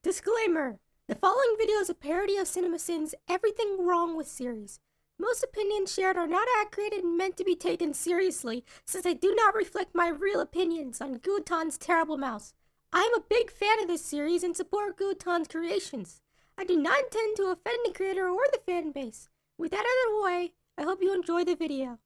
Disclaimer: the following video is a parody of CinemaSins' Everything Wrong with series. Most opinions shared are not accurate and meant to be taken seriously, since they do not reflect my real opinions on Gutian's Terrible Mouse. I am a big fan of this series and support Gutian's creations. I do not intend to offend the creator or the fan base. With that out of the way, I hope you enjoy the video.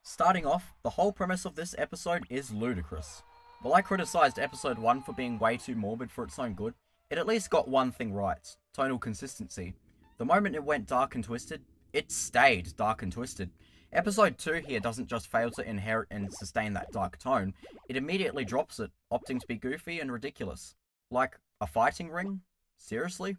Starting off, the whole premise of this episode is ludicrous. While I criticised episode 1 for being way too morbid for its own good, it at least got one thing right: tonal consistency. The moment it went dark and twisted, it stayed dark and twisted. Episode 2 here doesn't just fail to inherit and sustain that dark tone, it immediately drops it, opting to be goofy and ridiculous. Like, a fighting ring? Seriously?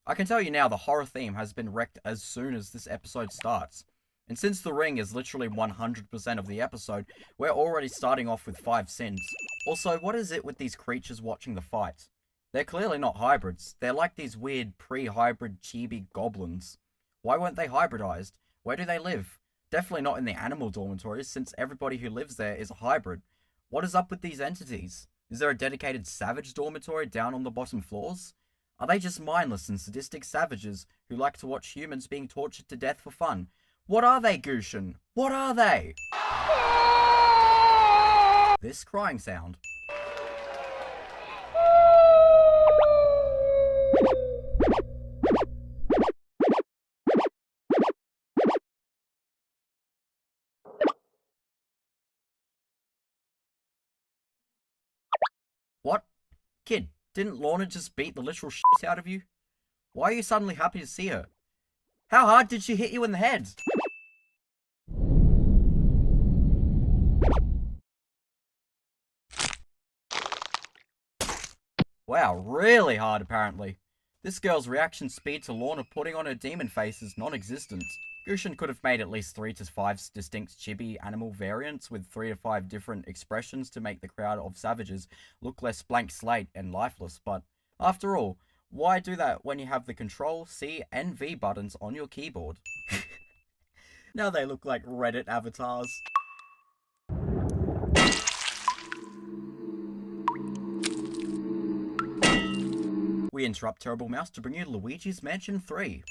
I can tell you now the horror theme has been wrecked as soon as this episode starts. And since the ring is literally 100% of the episode, we're already starting off with 5 sins. Also, what is it with these creatures watching the fight? They're clearly not hybrids. They're like these weird pre-hybrid chibi goblins. Why weren't they hybridized? Where do they live? Definitely not in the animal dormitories, since everybody who lives there is a hybrid. What is up with these entities? Is there a dedicated savage dormitory down on the bottom floors? Are they just mindless and sadistic savages who like to watch humans being tortured to death for fun? What are they, Gutian? What are they? This crying sound. What? Kid, didn't Lorna just beat the literal shit out of you? Why are you suddenly happy to see her? How hard did she hit you in the head? Wow, really hard apparently. This girl's reaction speed to Lorna putting on her demon face is non-existent. Gutian could have made at least 3 to 5 distinct chibi animal variants with 3 to 5 different expressions to make the crowd of savages look less blank slate and lifeless, but after all, why do that when you have the Control, C, and V buttons on your keyboard? Now they look like Reddit avatars. We interrupt Terrible Mouse to bring you Luigi's Mansion 3.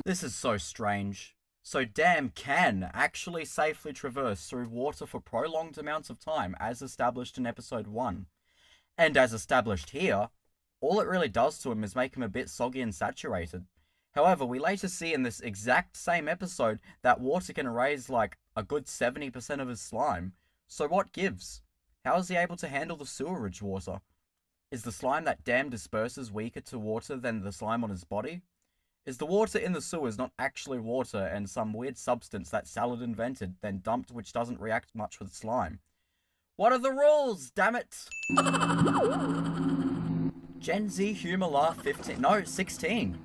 This is so strange. So Dam can actually safely traverse through water for prolonged amounts of time, as established in episode 1. And as established here, all it really does to him is make him a bit soggy and saturated. However, we later see in this exact same episode that water can erase like a good 70% of his slime. So what gives? How is he able to handle the sewerage water? Is the slime that Dam disperses weaker to water than the slime on his body? Is the water in the sewers not actually water and some weird substance that Salad invented, then dumped, which doesn't react much with slime? What are the rules, damn it? Gen Z humor laugh 15, no, 16.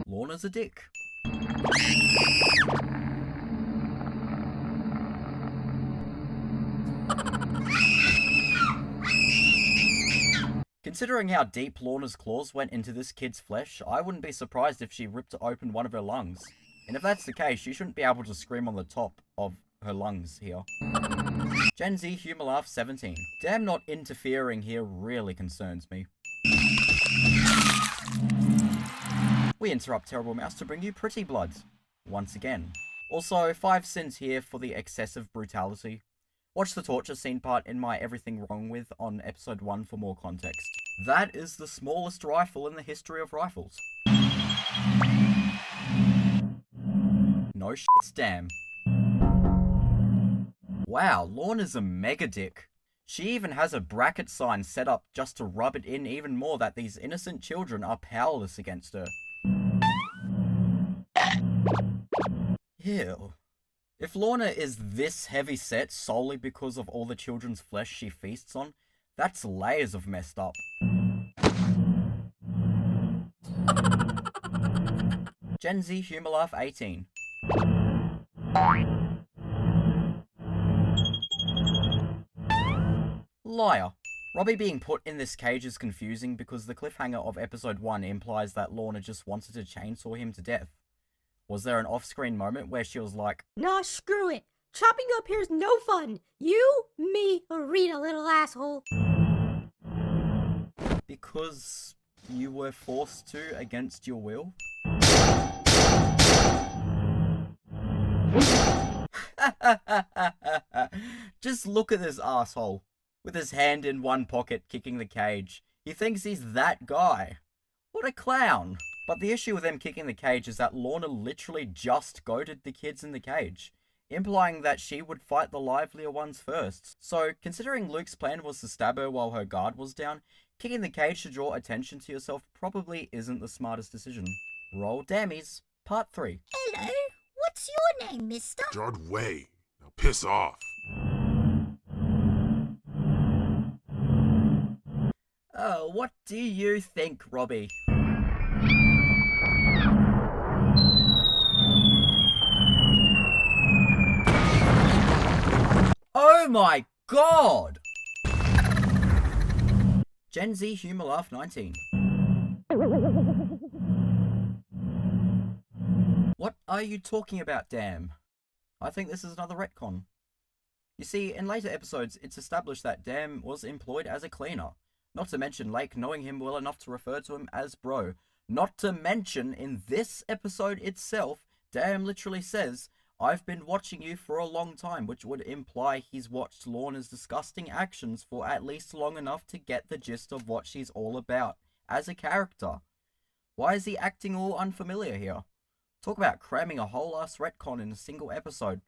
Lorna's a dick. Considering how deep Lorna's claws went into this kid's flesh, I wouldn't be surprised if she ripped open one of her lungs. And if that's the case, she shouldn't be able to scream on the top of her lungs here. Gen Z humor laugh 17. Damn, not interfering here really concerns me. We interrupt Terrible Mouse to bring you Pretty Blood, once again. Also, 5 sins here for the excessive brutality. Watch the torture scene part in my Everything Wrong With on episode 1 for more context. That is the smallest rifle in the history of rifles. No shits, damn. Wow, Lorna's a mega dick. She even has a bracket sign set up just to rub it in even more that these innocent children are powerless against her. Ew. If Lorna is this heavy set solely because of all the children's flesh she feasts on, That's layers of messed up. Gen Z Humor Laugh 18. Liar. Robbie being put in this cage is confusing because the cliffhanger of episode 1 implies that Lorna just wanted to chainsaw him to death. Was there an off-screen moment where she was like, Nah, screw it. Chopping up here's no fun. You, me, Rita, little asshole. because you were forced to against your will? Just look at this asshole. With his hand in one pocket kicking the cage. He thinks he's that guy. What a clown. But the issue with them kicking the cage is that Lorna literally just goaded the kids in the cage, implying that she would fight the livelier ones first. So, considering Luke's plan was to stab her while her guard was down, kicking the cage to draw attention to yourself probably isn't the smartest decision. Roll Dammies, Part 3. Hello, what's your name, mister? Jard Way. Now piss off. Oh, what do you think, Robbie? Oh my god! Gen Z Humor Laugh 19. What are you talking about, damn? I think this is another retcon. You see, in later episodes, it's established that Dam was employed as a cleaner. Not to mention Lake knowing him well enough to refer to him as bro. Not to mention, in this episode itself, Dam literally says, I've been watching you for a long time, which would imply he's watched Lorna's disgusting actions for at least long enough to get the gist of what she's all about, as a character. Why is he acting all unfamiliar here? Talk about cramming a whole ass retcon in a single episode,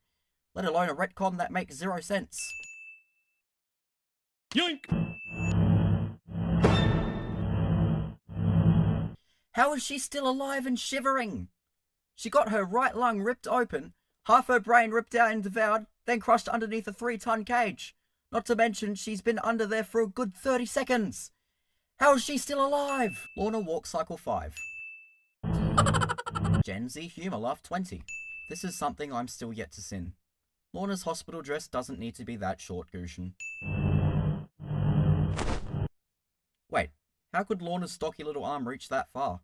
let alone a retcon that makes zero sense. Yoink! How is she still alive and shivering? She got her right lung ripped open, half her brain ripped out and devoured, then crushed underneath a 3-ton cage. Not to mention she's been under there for a good 30 seconds. How is she still alive? Lorna Walk Cycle 5. Gen Z Humor Laugh 20. This is something I'm still yet to sin. Lorna's hospital dress doesn't need to be that short, Gutian. Wait, how could Lorna's stocky little arm reach that far?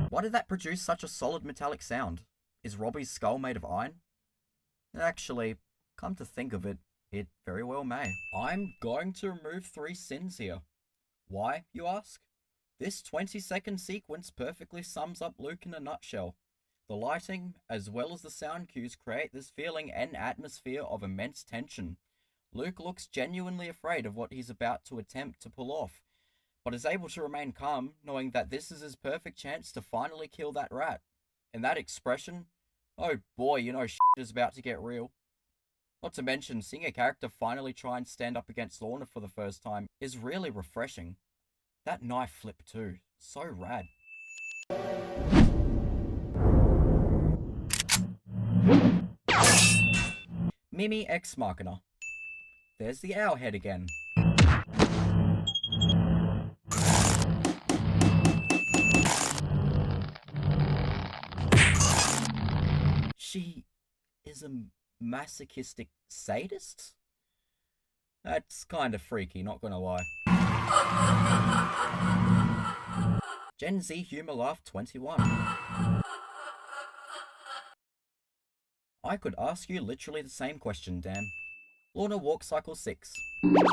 Why did that produce such a solid metallic sound? Is Robbie's skull made of iron? Actually, come to think of it, it very well may. I'm going to remove 3 sins here. Why, you ask? This 20-second sequence perfectly sums up Luke in a nutshell. The lighting, as well as the sound cues, create this feeling and atmosphere of immense tension. Luke looks genuinely afraid of what he's about to attempt to pull off, but is able to remain calm, knowing that this is his perfect chance to finally kill that rat. And that expression, oh boy, you know shit is about to get real. Not to mention, seeing a character finally try and stand up against Lorna for the first time is really refreshing. That knife flip too, so rad. Mimi Ex Machina. There's the owl head again. She is a masochistic sadist? That's kind of freaky, not gonna lie. Gen Z Humor Laugh 21. I could ask you literally the same question, Dan. Lorna Walk Cycle 6. F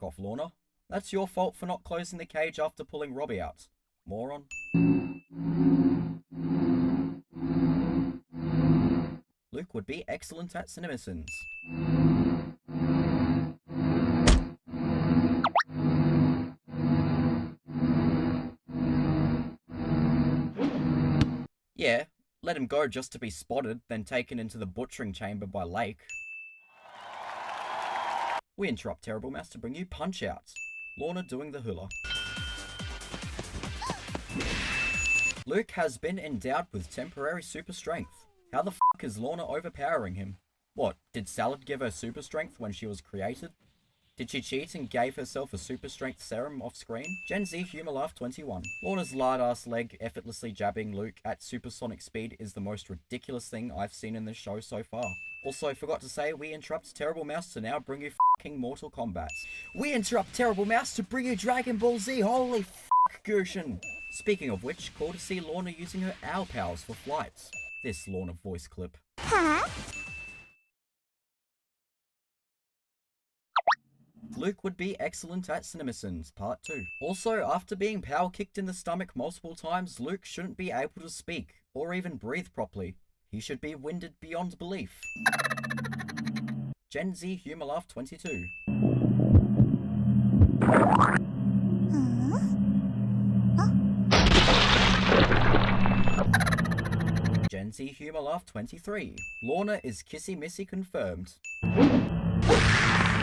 off, Lorna. That's your fault for not closing the cage after pulling Robbie out. Moron. Luke would be excellent at CinemaSins. Yeah, let him go just to be spotted, then taken into the butchering chamber by Lake. We interrupt Terrible Mouse to bring you Punch-Outs. Lorna doing the hula. Luke has been endowed with temporary super strength. How the f*** is Lorna overpowering him? What, did Salad give her super strength when she was created? Did she cheat and gave herself a super strength serum off screen? Gen Z Humor Laugh 21. Lorna's lard-ass leg effortlessly jabbing Luke at supersonic speed is the most ridiculous thing I've seen in this show so far. Also, forgot to say, we interrupt Terrible Mouse to now bring you f***ing Mortal Kombat. We interrupt Terrible Mouse to bring you Dragon Ball Z, holy f***, Gutian! Speaking of which, cool to see Lorna using her owl powers for flights. This Lorna voice clip. Huh? Luke would be excellent at CinemaSins, Part 2. Also, after being power kicked in the stomach multiple times, Luke shouldn't be able to speak, or even breathe properly. He should be winded beyond belief. Gen Z Humor Laugh 22. Gen Z Humor Laugh 23. Lorna is Kissy Missy confirmed.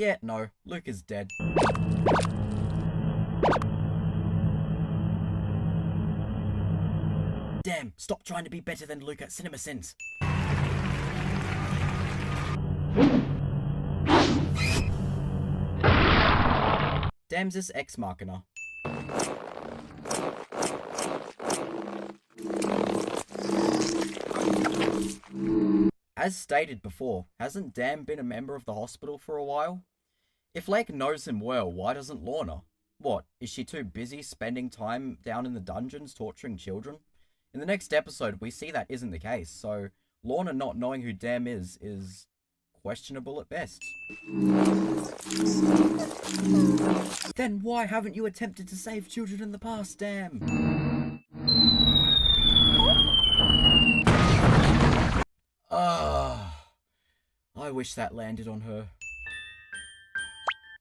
Yeah, no, Luke is dead. Damn, stop trying to be better than Luke at CinemaSins. Damn's this Ex Machina. As stated before, hasn't Dan been a member of the hospital for a while? If Lake knows him well, why doesn't Lorna? What, is she too busy spending time down in the dungeons torturing children? In the next episode, we see that isn't the case, so Lorna not knowing who Dan is questionable at best. Then why haven't you attempted to save children in the past, damn? I wish that landed on her.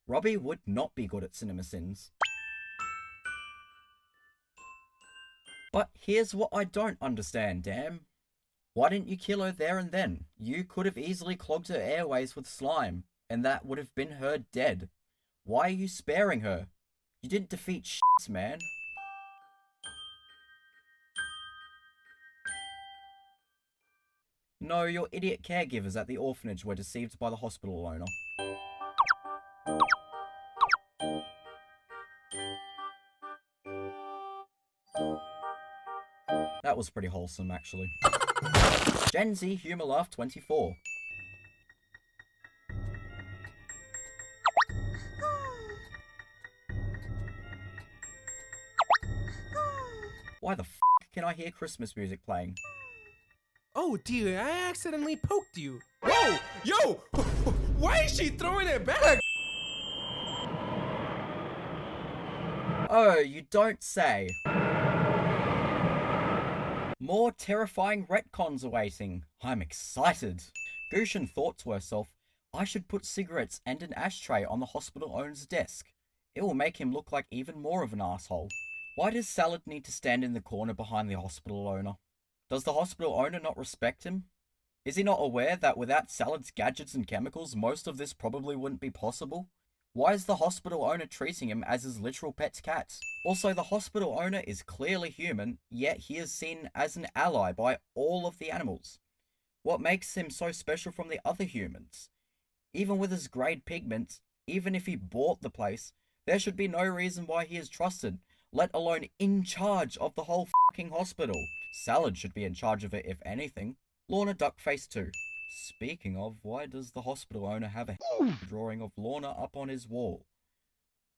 Robbie would not be good at CinemaSins. But here's what I don't understand, damn. Why didn't you kill her there and then? You could have easily clogged her airways with slime, and that would have been her dead. Why are you sparing her? You didn't defeat shit, man. No, your idiot caregivers at the orphanage were deceived by the hospital owner. That was pretty wholesome, actually. Gen Z Humor Laugh 24. Why the f*** can I hear Christmas music playing? Oh dear, I accidentally poked you. Whoa! Yo! Why is she throwing it back? Oh, you don't say. More terrifying retcons awaiting. I'm excited. Gutian thought to herself, I should put cigarettes and an ashtray on the hospital owner's desk. It will make him look like even more of an asshole. Why does Salad need to stand in the corner behind the hospital owner? Does the hospital owner not respect him? Is he not aware that without Salad's gadgets and chemicals, most of this probably wouldn't be possible? Why is the hospital owner treating him as his literal pet cat? Also, the hospital owner is clearly human, yet he is seen as an ally by all of the animals. What makes him so special from the other humans? Even with his grade pigments, even if he bought the place, there should be no reason why he is trusted, let alone in charge of the whole fucking hospital. Salad should be in charge of it if anything. Lorna Duckface 2. Speaking of, why does the hospital owner have a drawing of Lorna up on his wall?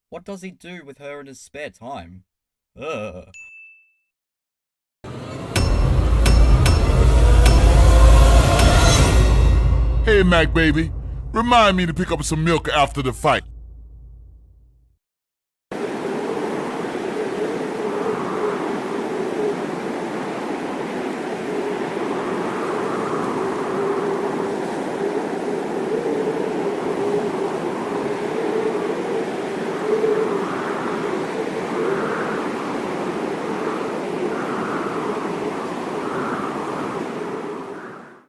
What does he do with her in his spare time? Ugh. Hey, Mac baby, remind me to pick up some milk after the fight.